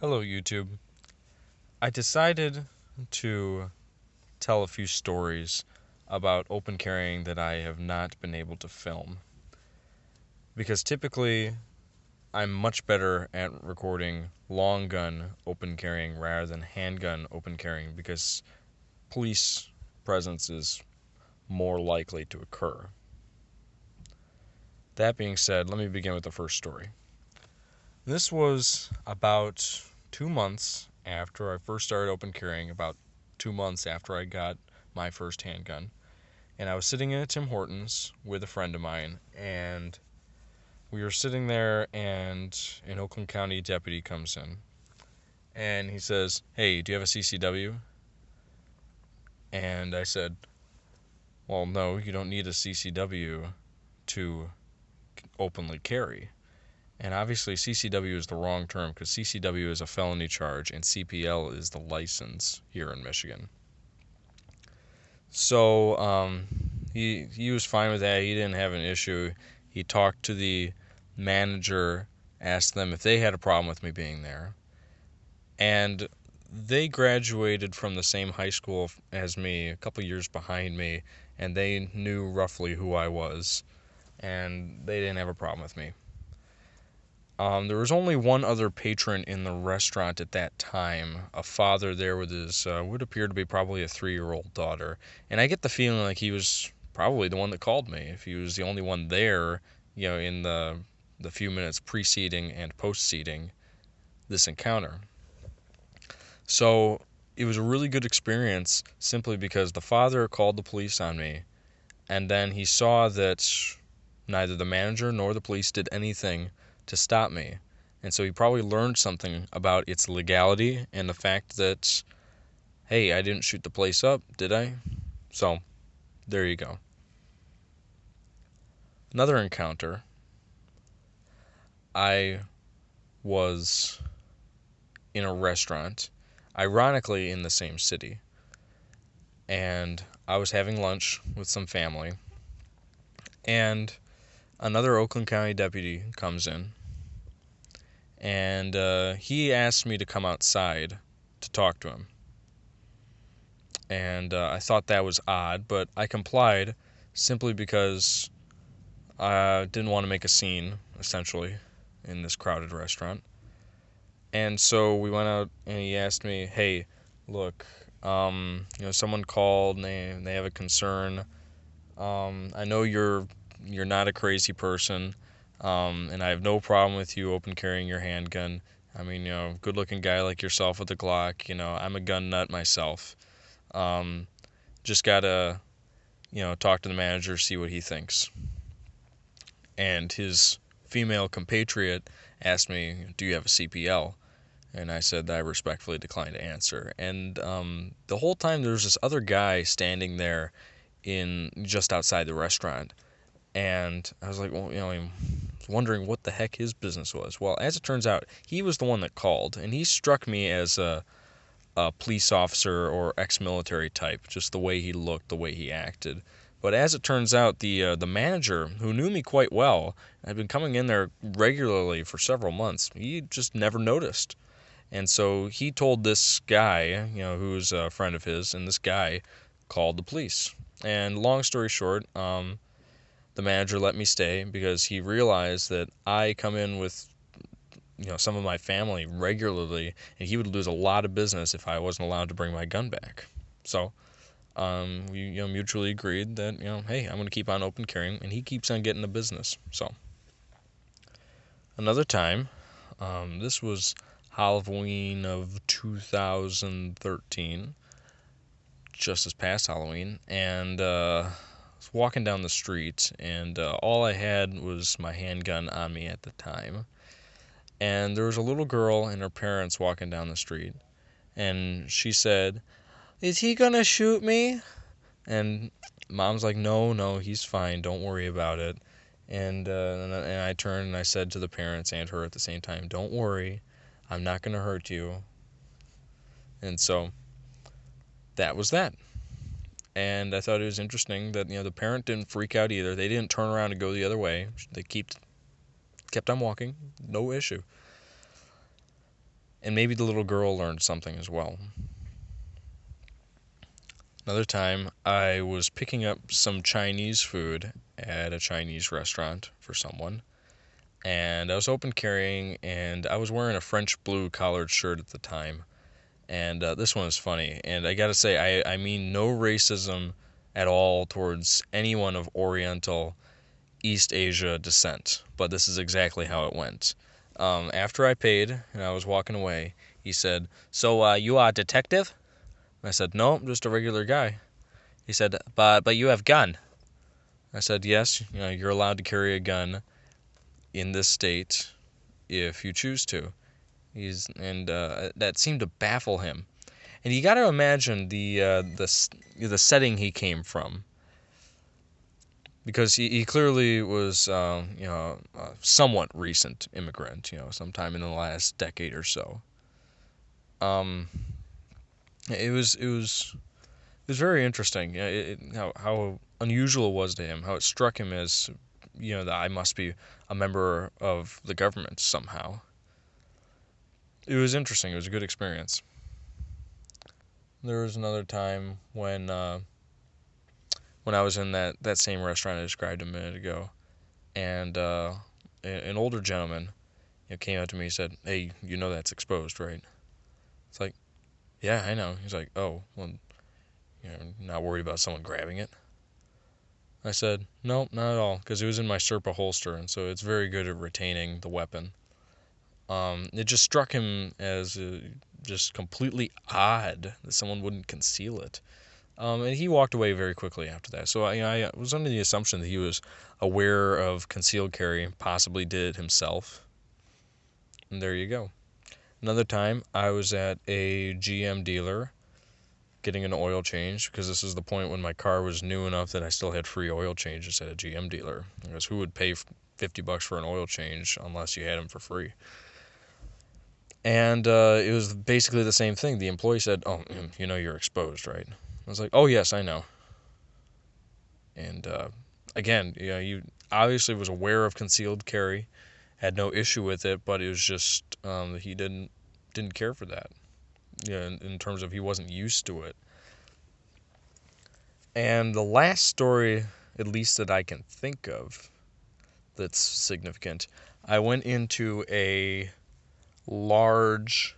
Hello, YouTube. I decided to tell a few stories about open carrying that I have not been able to film. Because typically, I'm much better at recording long gun open carrying rather than handgun open carrying because police presence is more likely to occur. That being said, let me begin with the first story. This was about 2 months after I first started open carrying, about 2 months after I got my first handgun. And I was sitting in a Tim Hortons with a friend of mine, and we were sitting there, and an Oakland County deputy comes in, and he says, "Hey, do you have a CCW?" And I said, "Well, no, you don't need a CCW to openly carry." And obviously CCW is the wrong term because CCW is a felony charge and CPL is the license here in Michigan. So he was fine with that. He didn't have an issue. He talked to the manager, asked them if they had a problem with me being there. And they graduated from the same high school as me, a couple years behind me, and they knew roughly who I was, and they didn't have a problem with me. There was only one other patron in the restaurant at that time, a father there with his, would appear to be probably a 3-year-old daughter. And I get the feeling like he was probably the one that called me, if he was the only one there, in the few minutes preceding and post-seating this encounter. So it was a really good experience simply because the father called the police on me, and then he saw that neither the manager nor the police did anything to stop me. And so he probably learned something about its legality and the fact that, hey, I didn't shoot the place up, did I? So, there you go. Another encounter. I was in a restaurant, ironically in the same city, and I was having lunch with some family, and another Oakland County deputy comes in, and he asked me to come outside to talk to him. And I thought that was odd, but I complied simply because I didn't want to make a scene, essentially, in this crowded restaurant. And so we went out, and he asked me, "Hey, look, someone called, and they have a concern. I know you're not a crazy person, and I have no problem with you open carrying your handgun. I mean, good-looking guy like yourself with a Glock. I'm a gun nut myself. Just gotta, talk to the manager, see what he thinks." And his female compatriot asked me, "Do you have a CPL?" And I said that I respectfully declined to answer. And the whole time there was this other guy standing there in just outside the restaurant. And I was like, well, I was wondering what the heck his business was. Well, as it turns out, he was the one that called, and he struck me as a police officer or ex-military type, just the way he looked, the way he acted. But as it turns out, the manager, who knew me quite well, had been coming in there regularly for several months, he just never noticed. And so he told this guy, who's a friend of his, and this guy called the police. And long story short, the manager let me stay because he realized that I come in with some of my family regularly, and he would lose a lot of business if I wasn't allowed to bring my gun back. So we mutually agreed that hey, I'm going to keep on open carrying, and he keeps on getting the business. So another time, this was Halloween of 2013, just this past Halloween, and I was walking down the street, and all I had was my handgun on me at the time. And there was a little girl and her parents walking down the street, and she said, "Is he gonna shoot me?" And mom's like, no, he's fine, don't worry about it. And I turned and I said to the parents and her at the same time, "Don't worry, I'm not gonna hurt you." And so that was that. And I thought it was interesting that the parent didn't freak out either. They didn't turn around and go the other way. They kept on walking, no issue. and maybe the little girl learned something as well. Another time, I was picking up some Chinese food at a Chinese restaurant for someone, and I was open carrying, and I was wearing a French blue collared shirt at the time. And this one is funny, and I gotta say, I mean no racism at all towards anyone of Oriental East Asia descent, but this is exactly how it went. After I paid and I was walking away, he said, "So you are a detective?" I said, "No, I'm just a regular guy." He said, "But you have gun." I said, "Yes, you're allowed to carry a gun in this state if you choose to." That seemed to baffle him. And you got to imagine the setting he came from, because he clearly was a somewhat recent immigrant, sometime in the last decade or so. Um, it was very interesting, how unusual it was to him, how it struck him as that I must be a member of the government somehow. It was interesting. It was a good experience. There was another time when I was in that same restaurant I described a minute ago, and an older gentleman came up to me and said, "Hey, that's exposed, right?" It's like, "Yeah, I know." He's like, "Oh, well, not worried about someone grabbing it?" I said, "No, not at all, because it was in my Serpa holster, and so it's very good at retaining the weapon." It just struck him as just completely odd that someone wouldn't conceal it. And he walked away very quickly after that. So I was under the assumption that he was aware of concealed carry, possibly did it himself. And there you go. Another time, I was at a GM dealer getting an oil change, because this is the point when my car was new enough that I still had free oil changes at a GM dealer. Because who would pay $50 for an oil change unless you had them for free? And it was basically the same thing. The employee said, "Oh, you're exposed, right?" I was like, "Oh, yes, I know." And again, you obviously was aware of concealed carry, had no issue with it, but it was just he didn't care for that. In terms of he wasn't used to it. And the last story, at least that I can think of, that's significant, I went into a large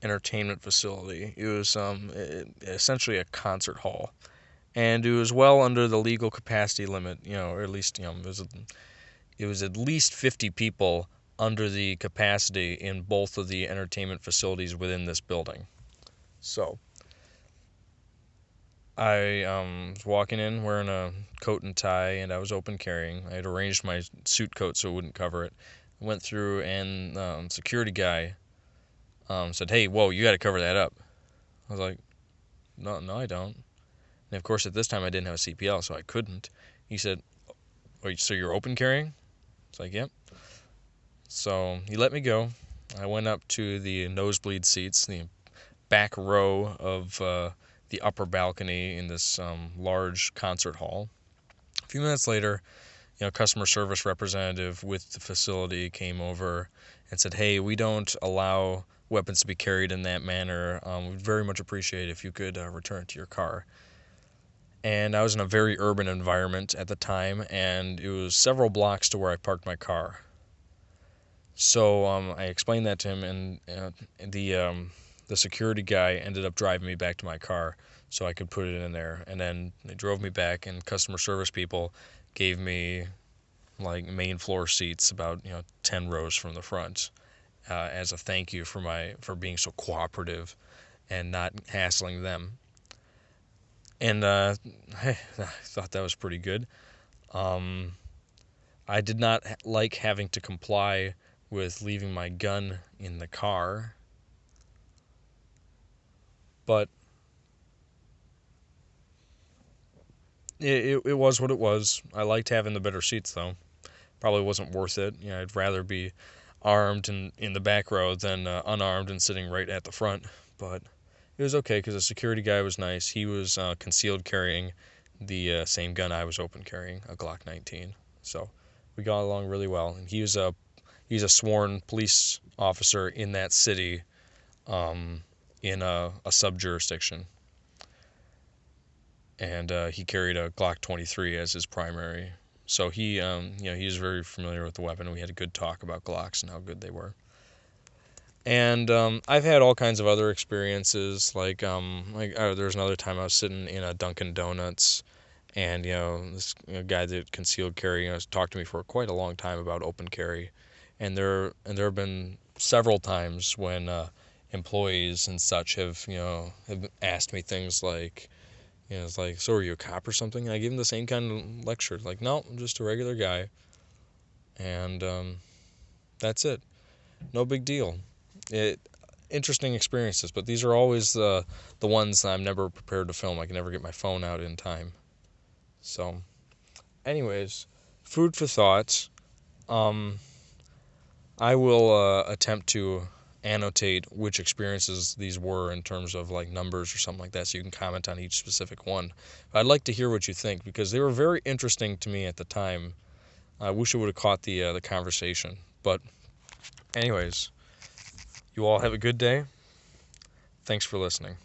entertainment facility. It was essentially a concert hall, and it was well under the legal capacity limit. Or at least it was at least 50 people under the capacity in both of the entertainment facilities within this building. So I was walking in wearing a coat and tie, and I was open carrying. I had arranged my suit coat so it wouldn't cover it. I went through, and security guy said, "Hey, whoa, you got to cover that up." I was like, "No, I don't." And of course, at this time, I didn't have a CPL, so I couldn't. He said, "Oh, so you're open carrying?" It's like, "Yep." So he let me go. I went up to the nosebleed seats, the back row of the upper balcony in this large concert hall. A few minutes later, customer service representative with the facility came over and said, "Hey, we don't allow weapons to be carried in that manner. We'd very much appreciate it if you could return it to your car." And I was in a very urban environment at the time, and it was several blocks to where I parked my car. So I explained that to him, and the security guy ended up driving me back to my car so I could put it in there. And then they drove me back, and customer service people gave me like main floor seats about 10 rows from the front as a thank you for being so cooperative and not hassling them. And I thought that was pretty good. I did not like having to comply with leaving my gun in the car, but it was what it was. I liked having the better seats, though. Probably wasn't worth it. I'd rather be armed and in the back row than unarmed and sitting right at the front. But it was okay because the security guy was nice. He was concealed carrying the same gun I was open carrying, a Glock 19. So we got along really well. And he was he's a sworn police officer in that city, in a sub-jurisdiction. And he carried a Glock 23 as his primary. So he was very familiar with the weapon. We had a good talk about Glocks and how good they were. And I've had all kinds of other experiences. Like there was another time I was sitting in a Dunkin' Donuts, and this guy that concealed carry talked to me for quite a long time about open carry, and there have been several times when employees and such have asked me things like, it's like, so are you a cop or something? And I give them the same kind of lecture, like, no, I'm just a regular guy, and that's it. No big deal. Interesting experiences, but these are always the ones that I'm never prepared to film. I can never get my phone out in time. So, anyways, food for thought. I will attempt to annotate which experiences these were in terms of like numbers or something like that, so you can comment on each specific one. But I'd like to hear what you think, because they were very interesting to me at the time. I wish I would have caught the conversation. But anyways, you all have a good day. Thanks for listening.